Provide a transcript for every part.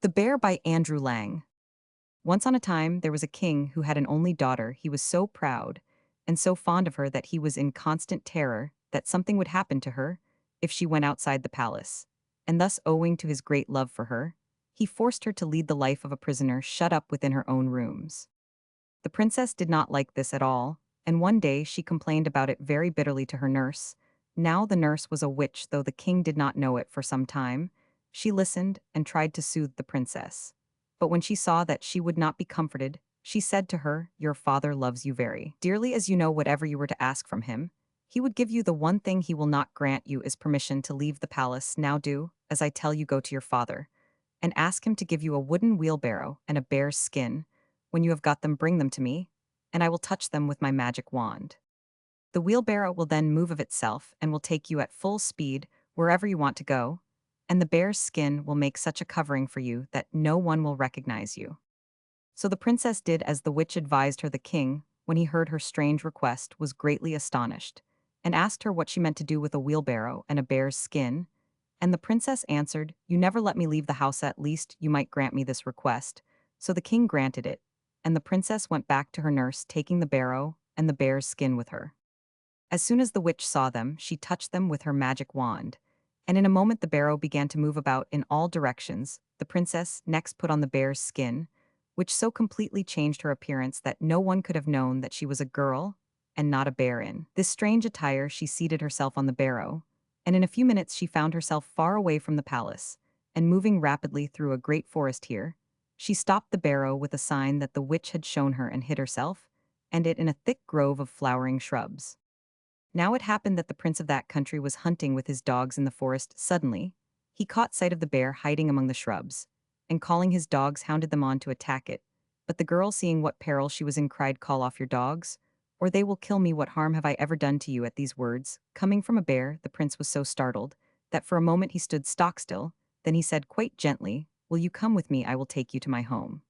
The Bear by Andrew Lang. Once on a time, there was a king who had an only daughter. He was so proud and so fond of her that he was in constant terror that something would happen to her if she went outside the palace. And thus, owing to his great love for her, he forced her to lead the life of a prisoner shut up within her own rooms. The princess did not like this at all, and one day she complained about it very bitterly to her nurse. Now the nurse was a witch, though the king did not know it for some time. She listened and tried to soothe the princess. But when she saw that she would not be comforted, she said to her, "Your father loves you very dearly, as you know whatever you were to ask from him. He would give you. The one thing he will not grant you is permission to leave the palace. Now do, as I tell you, go to your father, and ask him to give you a wooden wheelbarrow and a bear's skin. When you have got them, bring them to me, and I will touch them with my magic wand. The wheelbarrow will then move of itself and will take you at full speed wherever you want to go, and the bear's skin will make such a covering for you that no one will recognize you." So the princess did as the witch advised her. The king, when he heard her strange request, was greatly astonished, and asked her what she meant to do with a wheelbarrow and a bear's skin. And the princess answered, "You never let me leave the house, at least you might grant me this request." So the king granted it, and the princess went back to her nurse, taking the barrow and the bear's skin with her. As soon as the witch saw them, she touched them with her magic wand, and in a moment the barrow began to move about in all directions. The princess next put on the bear's skin, which so completely changed her appearance that no one could have known that she was a girl and not a bear. In this strange attire, she seated herself on the barrow, and in a few minutes she found herself far away from the palace, and moving rapidly through a great forest. Here, she stopped the barrow with a sign that the witch had shown her and hid herself, and it in a thick grove of flowering shrubs. Now it happened that the prince of that country was hunting with his dogs in the forest. Suddenly, he caught sight of the bear hiding among the shrubs, and calling his dogs, hounded them on to attack it. But the girl, seeing what peril she was in, cried, "Call off your dogs, or they will kill me. What harm have I ever done to you?" At these words, coming from a bear, the prince was so startled that for a moment he stood stock still. Then he said quite gently, "Will you come with me? I will take you to my home."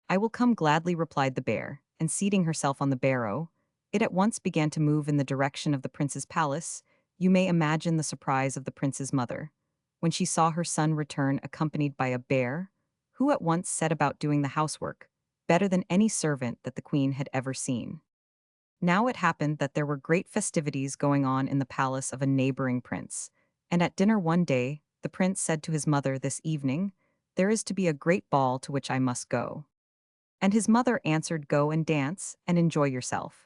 "I will come gladly," replied the bear, and seating herself on the barrow, it at once began to move in the direction of the prince's palace. You may imagine the surprise of the prince's mother when she saw her son return accompanied by a bear, who at once set about doing the housework, better than any servant that the queen had ever seen. Now it happened that there were great festivities going on in the palace of a neighboring prince, and at dinner one day, the prince said to his mother, "This evening, there is to be a great ball to which I must go." And his mother answered, "Go and dance and enjoy yourself."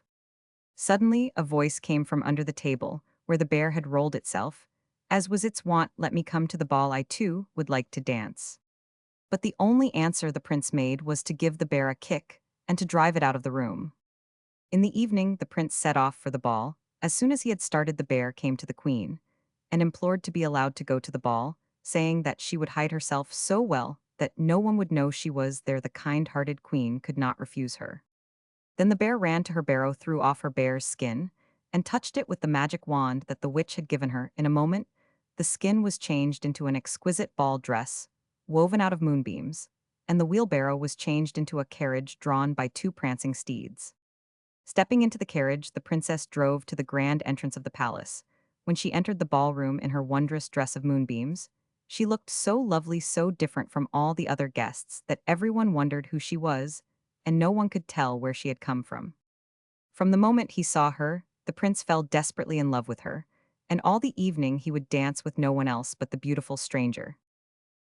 Suddenly, a voice came from under the table, where the bear had rolled itself. As was its wont, "Let me come to the ball, I too would like to dance." But the only answer the prince made was to give the bear a kick and to drive it out of the room. In the evening, the prince set off for the ball. As soon as he had started, the bear came to the queen and implored to be allowed to go to the ball, saying that she would hide herself so well that no one would know she was there. The kind-hearted queen could not refuse her. Then the bear ran to her barrow, threw off her bear's skin, and touched it with the magic wand that the witch had given her. In a moment, the skin was changed into an exquisite ball dress, woven out of moonbeams, and the wheelbarrow was changed into a carriage drawn by two prancing steeds. Stepping into the carriage, the princess drove to the grand entrance of the palace. When she entered the ballroom in her wondrous dress of moonbeams, she looked so lovely, so different from all the other guests, that everyone wondered who she was, and no one could tell where she had come from. From the moment he saw her, the prince fell desperately in love with her, and all the evening he would dance with no one else but the beautiful stranger.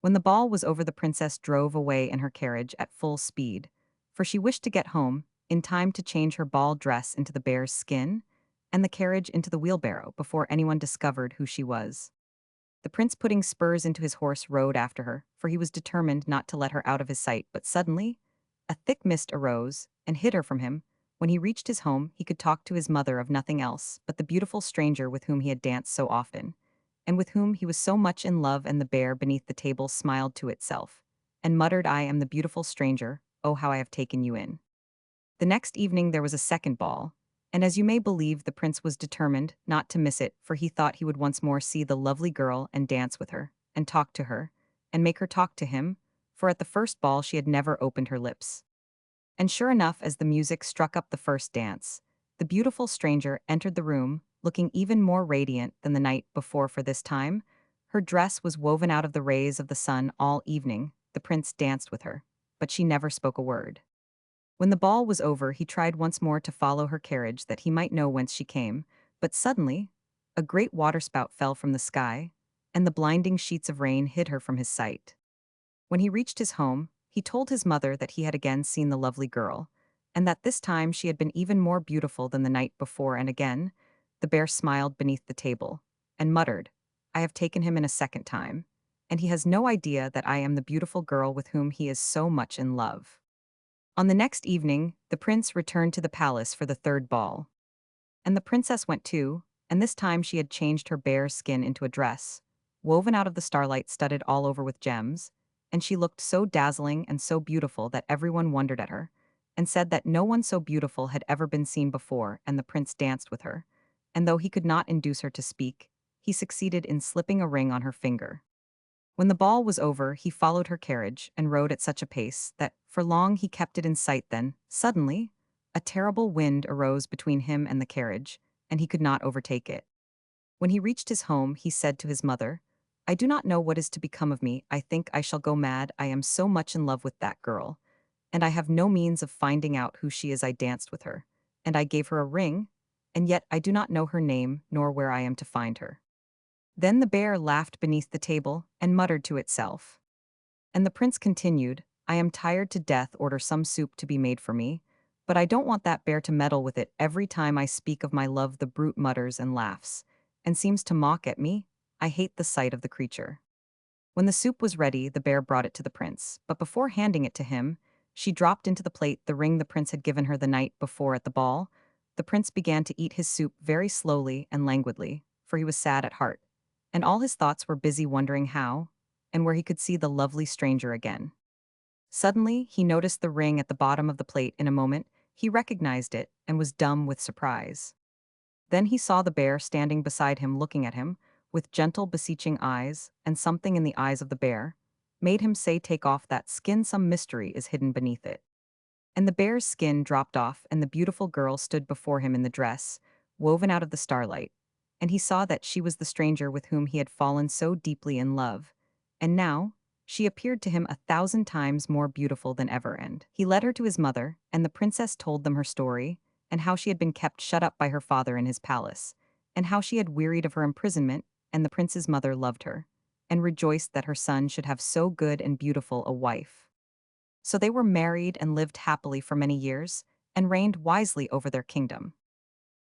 When the ball was over, the princess drove away in her carriage at full speed, for she wished to get home in time to change her ball dress into the bear's skin and the carriage into the wheelbarrow before anyone discovered who she was. The prince, putting spurs into his horse, rode after her, for he was determined not to let her out of his sight. But suddenly, a thick mist arose and hid her from him. When he reached his home, he could talk to his mother of nothing else but the beautiful stranger with whom he had danced so often, and with whom he was so much in love. And the bear beneath the table smiled to itself, and muttered, "I am the beautiful stranger, oh how I have taken you in." The next evening there was a second ball, and as you may believe, the prince was determined not to miss it, for he thought he would once more see the lovely girl and dance with her, and talk to her, and make her talk to him, for at the first ball she had never opened her lips. And sure enough, as the music struck up the first dance, the beautiful stranger entered the room, looking even more radiant than the night before, for this time her dress was woven out of the rays of the sun all evening, the prince danced with her, but she never spoke a word. When the ball was over, he tried once more to follow her carriage that he might know whence she came, but suddenly, a great waterspout fell from the sky, and the blinding sheets of rain hid her from his sight. When he reached his home, he told his mother that he had again seen the lovely girl, and that this time she had been even more beautiful than the night before, and again, the bear smiled beneath the table, and muttered, "I have taken him in a second time, and he has no idea that I am the beautiful girl with whom he is so much in love." On the next evening, the prince returned to the palace for the third ball. And the princess went too, and this time she had changed her bear's skin into a dress, woven out of the starlight studded all over with gems, and she looked so dazzling and so beautiful that everyone wondered at her, and said that no one so beautiful had ever been seen before, and the prince danced with her, and though he could not induce her to speak, he succeeded in slipping a ring on her finger. When the ball was over, he followed her carriage and rode at such a pace that for long he kept it in sight. Then, suddenly, a terrible wind arose between him and the carriage, and he could not overtake it. When he reached his home, he said to his mother, "I do not know what is to become of me. I think I shall go mad. I am so much in love with that girl, and I have no means of finding out who she is. I danced with her, and I gave her a ring, and yet I do not know her name nor where I am to find her." Then the bear laughed beneath the table and muttered to itself. And the prince continued, "I am tired to death. Order some soup to be made for me, but I don't want that bear to meddle with it. Every time I speak of my love, the brute mutters and laughs, and seems to mock at me. I hate the sight of the creature." When the soup was ready, the bear brought it to the prince, but before handing it to him, she dropped into the plate the ring the prince had given her the night before at the ball. The prince began to eat his soup very slowly and languidly, for he was sad at heart, and all his thoughts were busy wondering how and where he could see the lovely stranger again. Suddenly, he noticed the ring at the bottom of the plate. In a moment, he recognized it and was dumb with surprise. Then he saw the bear standing beside him looking at him with gentle beseeching eyes, and something in the eyes of the bear made him say, "Take off that skin, some mystery is hidden beneath it." And the bear's skin dropped off, and the beautiful girl stood before him in the dress, woven out of the starlight, and he saw that she was the stranger with whom he had fallen so deeply in love. And now, she appeared to him 1,000 times more beautiful than ever, and he led her to his mother, and the princess told them her story, and how she had been kept shut up by her father in his palace, and how she had wearied of her imprisonment, and the prince's mother loved her, and rejoiced that her son should have so good and beautiful a wife. So they were married and lived happily for many years, and reigned wisely over their kingdom.